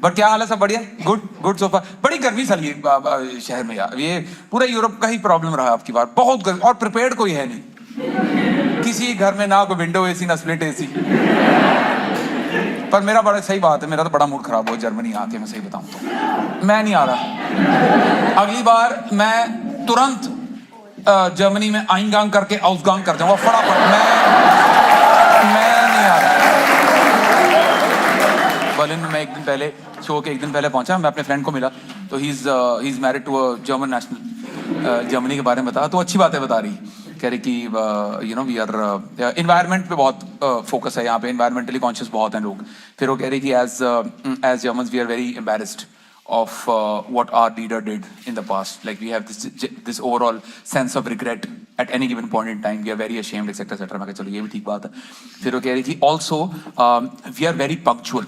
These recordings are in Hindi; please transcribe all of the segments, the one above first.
बट क्या हाल है, सब बढ़िया? Good good sofa. बड़ी गर्मी साली शहर में यार, ये पूरा यूरोप का ही प्रॉब्लम रहा आपकी बार, बहुत गर्मी, और प्रिपेयर्ड कोई है नहीं किसी घर में, ना कोई विंडो एसी ना स्प्लिट एसी। पर मेरा बड़ा सही बात है, मेरा तो बड़ा मूड खराब हो जर्मनी आके, मैं सही बताऊं तो मैं नहीं आ रहा। अगली बार मैं तुरंत जर्मनी में आइंगांग करके आउसगांग कर जाऊंगा फटाफट। मैं नहीं आ रहा। बर्लिन में मैं एक दिन पहले, शो के एक दिन पहले पहुंचा, मैं अपने फ्रेंड को मिला, तो he is married to a German national. Germany के बारे में बता, तो अच्छी बातें बता रही, कह रही कि you know we are environment पे बहुत फोकस है यहाँ पे, इन्वायरमेंटली कॉन्शियस बहुत हैं लोग। फिर वो कह रही कि as Germans we are very embarrassed of what our leader did in the past. Like we have this overall sense of regret at any given point in time. We are very ashamed, etc., etc. मैं कहा चलो ये भी ठीक बात है। फिर वो कह रही थी also we are very punctual.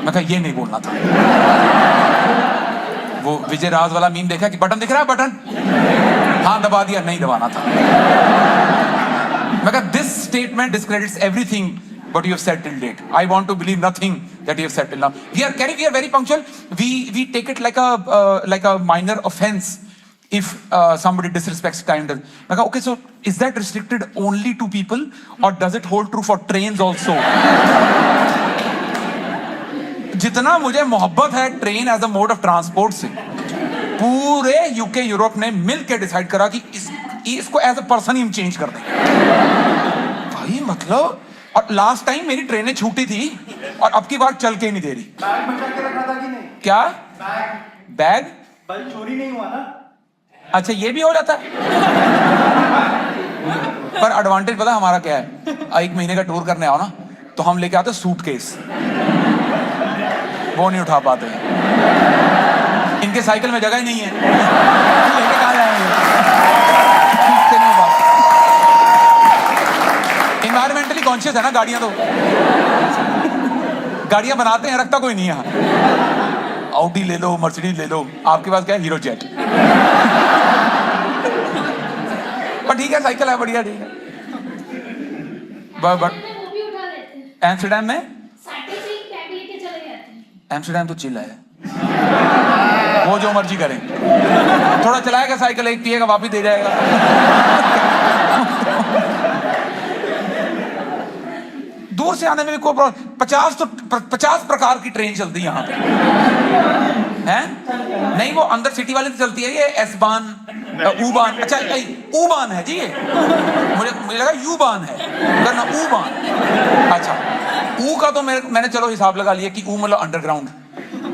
मैं कहा ये नहीं बोलना था। वो विजय राज वाला मीम देखा कि बटन दिख रहा है, बटन हाँ दबा दिया, नहीं दबाना था। This statement discredits everything what you have said till date. I want to believe nothing that you have said till now. We are very punctual. We take it like a minor offense if somebody disrespects time. Okay, so is that restricted only to people, or does it hold true for trains also? जितना मुझे मोहब्बत है train as a mode of transport से, पूरे यूके यूरोप ने मिलकर डिसाइड करा कि इसको एज अ पर्सन ही हम चेंज कर दें भाई। मतलब, और लास्ट टाइम मेरी ट्रेनें छूटी थी और अब की बार चल के नहीं दे रही। बैग बचा के रखा था कि नहीं? क्या बैग बल चोरी नहीं हुआ ना? अच्छा ये भी हो जाता है। पर एडवांटेज पता हमारा क्या है, एक महीने का टूर करने आओ ना तो हम लेके आते सूटकेस, वो नहीं उठा पाते। इनके साइकिल में जगह ही नहीं है, लेके कहाँ जाएंगे? इन्वायरमेंटली कॉन्शियस है ना गाड़ियां, तो गाड़ियां बनाते हैं, रखता कोई नहीं है। ऑडी ले लो, मर्सिडीज ले लो, आपके पास क्या है? Hero jet. पर ठीक है, साइकिल है, बढ़िया, ठीक है। एम्स्टर्डम में एम्स्टर्डम तो चिल है, वो जो मर्जी करें, थोड़ा चलाएगा साइकिल, एक पिएगा वापिस दे जाएगा। दूर से आने में भी कोई प्रॉब्लम। 50 प्रकार की ट्रेन चलती है यहाँ पे, हैं? नहीं, वो अंदर सिटी वाली तो चलती है, ये एस-बान, U-बान। अच्छा U-बान है जी ये, मुझे लगा U-बान है, ना U-बान। अच्छा U का तो मैंने चलो हिसाब लगा लिया कि U मतलब अंडरग्राउंड,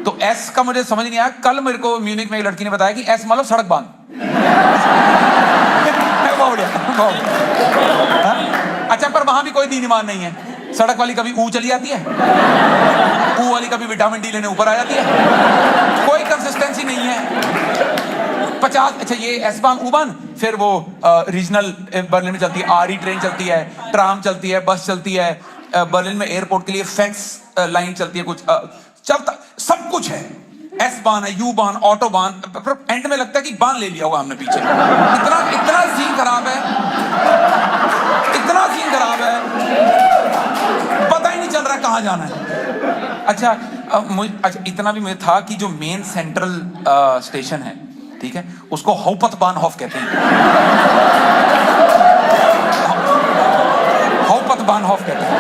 तो S का मुझे समझ नहीं आया। कल मेरे को म्यूनिक में एक लड़की ने बताया कि S मतलब सड़क बांध। अच्छा, पर वहां भी कोई दीन ईमान नहीं है। सड़क वाली कभी ऊ चली जाती है, ऊ वाली कभी विटामिन डी लेने ऊपर आ जाती है, कोई कंसिस्टेंसी नहीं है। 50, अच्छा ये एस-बान U-बान, फिर वो रीजनल बर्लिन में चलती है, आरी ट्रेन चलती है, ट्राम चलती है, बस चलती है, बर्लिन में एयरपोर्ट के लिए फैक्स लाइन चलती है, कुछ चलता, सब कुछ है। एस-बान है, U-बान, ऑटोबान, एंड में लगता है कि बान ले लिया होगा हमने पीछे। इतना सीन खराब है, इतना सीन खराब है, पता ही नहीं चल रहा कहाँ जाना है। अच्छा इतना भी मुझे था कि जो मेन सेंट्रल स्टेशन है, ठीक है, उसको हाउपटबानहोफ कहते हैं। हाउपटबानहोफ कहते हैं।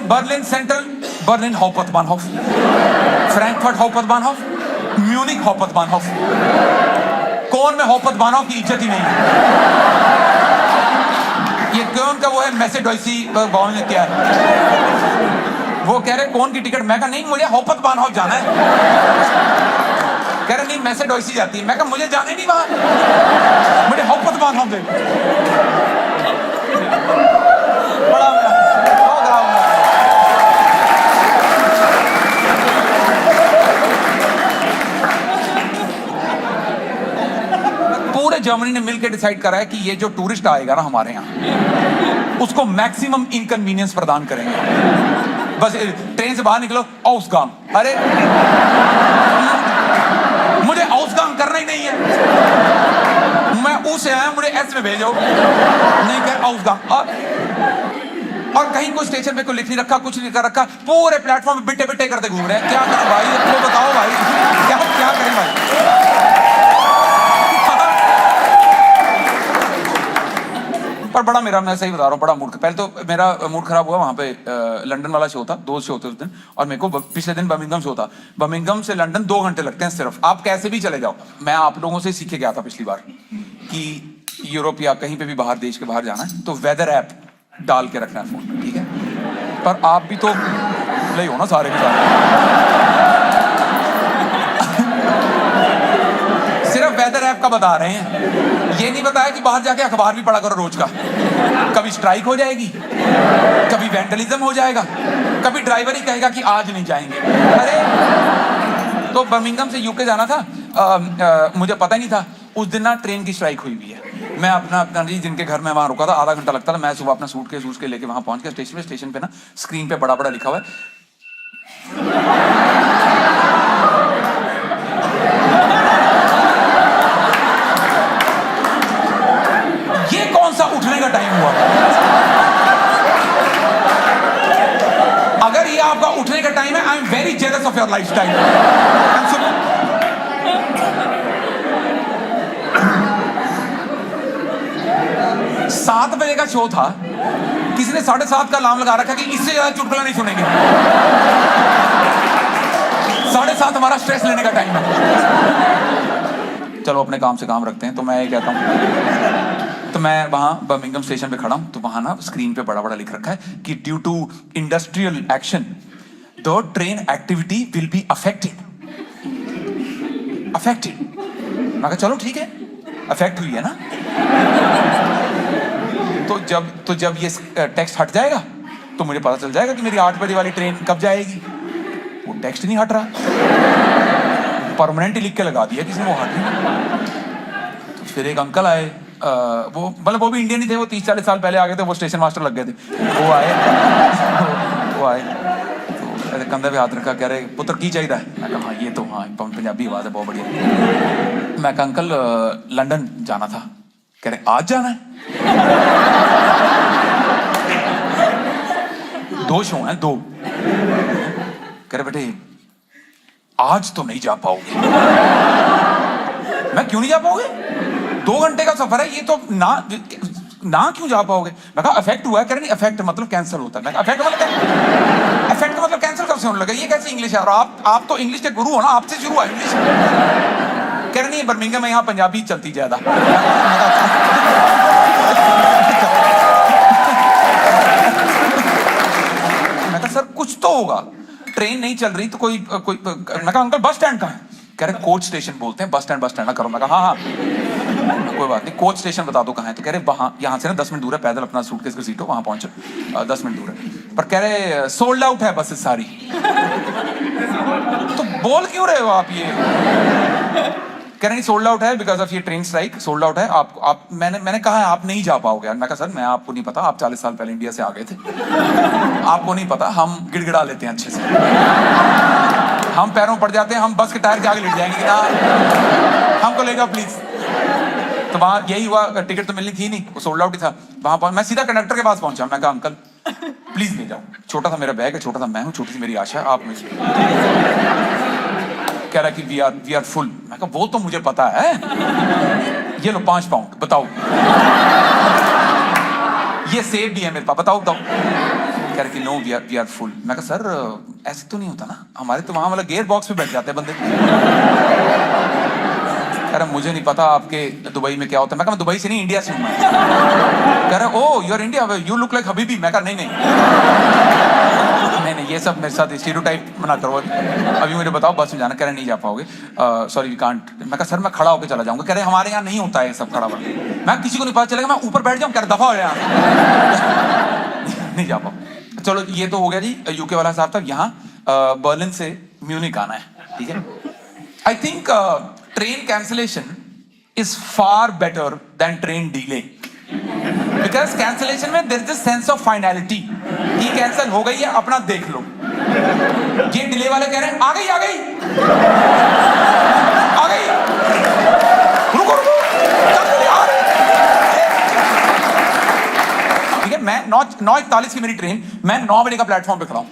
Berlin central, Berlin Hauptbahnhof, Frankfurt Hauptbahnhof, Munich Hauptbahnhof. कौन में हाउपटबानहोफ की इज्जत ही नहीं है। ये कौन का वो है, मैसेडोइसी बाउल ने क्या है, वो कह रहे कौन की टिकट, मैं कहा नहीं मुझे हाउपटबानहोफ जाना है। कह रहे नहीं मैसेडोइसी जाती है, मैं कहा मुझे जाना ही नहीं वहां, मुझे हाउपटबानहोफ दे। बड़ा पूरे जर्मनी ने मिलकर डिसाइड करा है कि ये जो टूरिस्ट आएगा ना हमारे यहाँ, उसको मैक्सिमम इनकन्वीनियंस प्रदान करेंगे। बस ट्रेन से बाहर निकलो, आउसगांग, अरे मुझे आउसगांग करना ही नहीं है, मैं ऊ से आया, मुझे एस में भेजो, नहीं कह आउसगाम। और कहीं कोई स्टेशन पे कोई लिख नहीं रखा, कुछ नहीं कर रखा, पूरे प्लेटफॉर्म पे बिट्टे बिट्टे करते घूम रहे हैं। क्या करें भाई, तो बताओ भाई, क्या करें भाई। पर बड़ा मेरा, मैं सही बता रहा हूँ, बड़ा मूड, पहले तो मेरा मूड खराब हुआ वहाँ पे। लंदन वाला शो था, 2 शो थे उस दिन, और मेरे को पिछले दिन बर्मिंघम शो था। बर्मिंघम से लंदन 2 घंटे लगते हैं सिर्फ, आप कैसे भी चले जाओ। मैं आप लोगों से सीख के गया था पिछली बार कि यूरोप या कहीं पे भी बाहर, देश के बाहर जाना है तो वेदर ऐप डाल के रखना है फोन में, ठीक है। पर आप भी तो ले हो ना सारे के सारे, सिर्फ वेदर ऐप का बता रहे हैं, ये नहीं बताया कि बाहर जाके अखबार भी पढ़ा करो रोज का। कभी स्ट्राइक हो जाएगी, कभी वैंडलिज्म हो जाएगा, कभी ड्राइवर ही कहेगा कि आज नहीं जाएंगे। अरे तो बर्मिंघम से यूके जाना था, मुझे पता ही नहीं था उस दिन ना ट्रेन की स्ट्राइक हुई हुई है। मैं अपना जी जिनके घर में वहां रुका था, आधा घंटा लगता था। मैं सुबह अपना सूटकेस के लेके वहां पहुंच गया स्टेशन पे ना स्क्रीन पे बड़ा बड़ा लिखा हुआ है, ये कौन सा उठने का टाइम हुआ। अगर ये आपका उठने का टाइम है, I am very jealous of your life style. 7 बजे का शो था, किसी ने 7:30 का अलार्म लगा रखा कि इससे ज्यादा चुटकुला नहीं सुनेंगे। 7:30 हमारा स्ट्रेस लेने का टाइम है। चलो अपने काम से काम रखते हैं। तो मैं ये कहता हूं, तो मैं वहां बर्मिंघम स्टेशन पे खड़ा हूं, तो वहां ना स्क्रीन पे बड़ा बड़ा लिख रखा है कि due to industrial action the train activity will be affected. मैं कहा चलो ठीक है, अफेक्ट हुई है ना। तो जब ये टेक्स्ट हट जाएगा तो मुझे पता चल जाएगा कि मेरी 8 बजे वाली ट्रेन कब जाएगी। वो टेक्स्ट नहीं हट रहा, परमानेंट लिख के लगा दिया किसी ने, वो हट नहीं। तो फिर एक अंकल आए, वो मतलब वो भी इंडियन ही थे, वो 30-40 साल पहले आ गए थे, वो स्टेशन मास्टर लग गए थे। वो आए तो कंधे पे हाथ रखा, कह रहे पुत्र की चाहिए है। मैं कहा हाँ, ये तो हाँ पंजाबी आवाज है, बहुत बढ़िया। मैं कहा अंकल लंदन जाना था। कह रहे आज जाना है? 2 शो हैं, 2। कह रहे बेटे आज तो नहीं जा पाओगे। मैं क्यों नहीं जा पाओगे? 2 घंटे का सफर है, ये तो ना क्यों जा पाओगे? मैं कहा अफेक्ट हुआ है। कह रहे नहीं, अफेक्ट मतलब कैंसिल होता है। मैं कहा अफेक्ट मतलब कैंसिल कब से होने लगा? ये कैसे इंग्लिश है? और आप तो इंग्लिश के गुरु हो ना, आपसे शुरू है इंग्लिश। कह रहे नहीं बर्मिंघम में यहाँ पंजाबी चलती ज्यादा। मैं कहा सर कुछ तो होगा, ट्रेन नहीं चल रही तो कोई। मैं कहा अंकल बस स्टैंड कहाँ है? कह रहे कोच स्टेशन बोलते हैं, बस स्टैंड ना करो। मैं कहा हाँ कोई बात नहीं, कोच स्टेशन बता दो कहाँ है। तो कह रहे वहां, यहाँ से ना 10 मिनट दूर है, पैदल अपना सूटकेस की सीटो, वहां पहुंचो, 10 मिनट दूर है। पर कह रहे सोल्ड आउट है बसेस सारी। तो बोल क्यों रहे हो आप ये? कह रहे सोल्ड आउट है बिकॉज ऑफ ये ट्रेन स्ट्राइक, सोल्ड आउट है। आप मैंने कहा है आप नहीं जा पाओगे। मैं कहा सर मैं आपको नहीं पता, आप 40 साल पहले इंडिया से आ गए थे, आपको नहीं पता, हम गिड़गिड़ा लेते हैं अच्छे से, हम पैरों पड़ जाते हैं, हम बस के टायर के आगे लेट जाएंगे कि ना हमको ले जाओ प्लीज। तो वहां यही हुआ, टिकट तो मिलनी थी नहीं, वो सोल्ड आउट ही था। वहां मैं सीधा कंडक्टर के पास पहुंचा। मैं कहा अंकल प्लीज ले जाओ, छोटा सा मेरा बैग है, छोटा सा मैं हूँ, छोटी सी मेरी आशा है, आप मुझे। कह रहा कि वी आर फुल। मैं कहा वो तो मुझे पता है, ये लो 5 पाउंड बताओ, ये सेब भी है मेरे पास, बताओ। कह रहे कि नो वी आर फुल। मैं कहा सर ऐसे तो नहीं होता ना, हमारे तो वहां मतलब गियर बॉक्स पे बैठ जाते हैं बंदे। कह रहा मुझे नहीं पता आपके दुबई में क्या होता है। मैं कहा दुबई से नहीं, इंडिया से हूं मैं। कह रहा oh you are India, you look like हबीबी। मैं कहा नहीं, ये सब मेरे साथ स्टीरियोटाइप मना करो, अभी मुझे बताओ बस में जाना। कह रहे नहीं जा पाओगे, सॉरी वी कांट। मैं कहा सर मैं खड़ा होकर चला जाऊंगा। कह रहे हमारे यहाँ नहीं होता है सब खड़ा हुआ। मैं किसी को नहीं पता चलेगा, मैं ऊपर बैठ जाऊँ, कह रहे दफा हो जाए नहीं जा पाओ। चलो ये तो हो गया जी यूके वाला हिसाब था। यहाँ बर्लिन से म्यूनिक आना है, ठीक है। I think train cancellation is far better than train delay, because cancellation में there is a sense of finality कि कैंसिल हो गई है, अपना देख लो। ये डिले वाले कह रहे हैं आ गई रुको चल आ रही। 9:41 की मेरी ट्रेन, मैं 9 बजे का प्लेटफॉर्म पे खड़ा हूँ,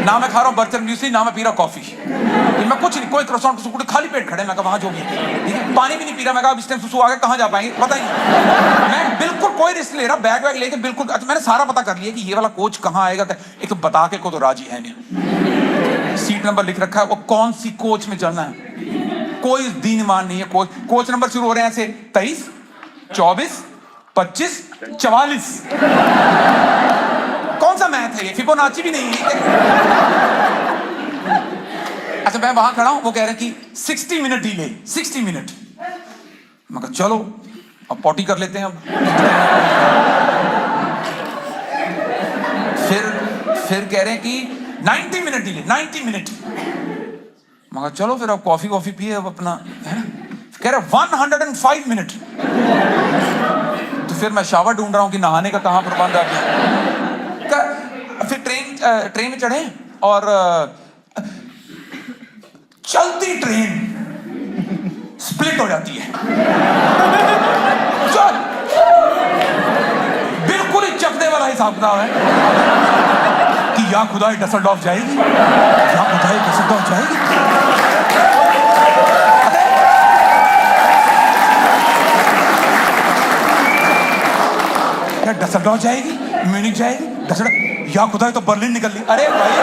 ना मैं खा रहा हूँ बर्गर म्यूसली, ना मैं पी रहा कॉफी, मैं कुछ नहीं, कोई क्रॉसॉन कुछ खाली पेट खड़े, मैं कहा वहां जो भी है, ठीक है, पानी भी नहीं पी रहा, मैं कहा इस टाइम सुसु आगे कहाँ जा पाएंगे पता ही नहीं, मैं बिल्कुल कोई रिस्क ले रहा, बैग वैग लेके बिल्कुल, अच्छा मैंने सारा पता कर लिया कि ये वाला कोच कहाँ आएगा, एक तो बता के को तो राजी है नहीं, सीट नंबर लिख रखा है, वो कौन सी कोच में चलना है, कोई दीनमान नहीं है, कोच नंबर शुरू हो रहे हैं ऐसे 23, 24, 25, 44, कौन सा मैथ है ये, फिबोनाची भी नहीं है। अच्छा मैं वहां खड़ा हूं, वो कह रहे हैं कि 60 मिनट डिले, 60 मिनट, मैं कहा चलो अब पॉटी कर लेते हैं अब। फिर कह रहे हैं कि 90 मिनट डिले, 90 मिनट, मैं कहा चलो फिर अब कॉफी पिए अब अपना, है ना, कह रहे 105 मिनट, तो फिर मैं शावर ढूंढ रहा हूं कि नहाने का कहां प्रबंध आ गया। फिर ट्रेन में चढ़े और चलती ट्रेन स्प्लिट हो जाती है, चल बिल्कुल ही चपने वाला हिसाब किताब है कि या खुदा डसलडॉर्फ जाएगी, या खुदा डसलडॉर्फ जाएगी, या डसलडॉर्फ जाएगी, म्यूनिख जाएगी, या खुदा तो बर्लिन निकल ली, अरे भाई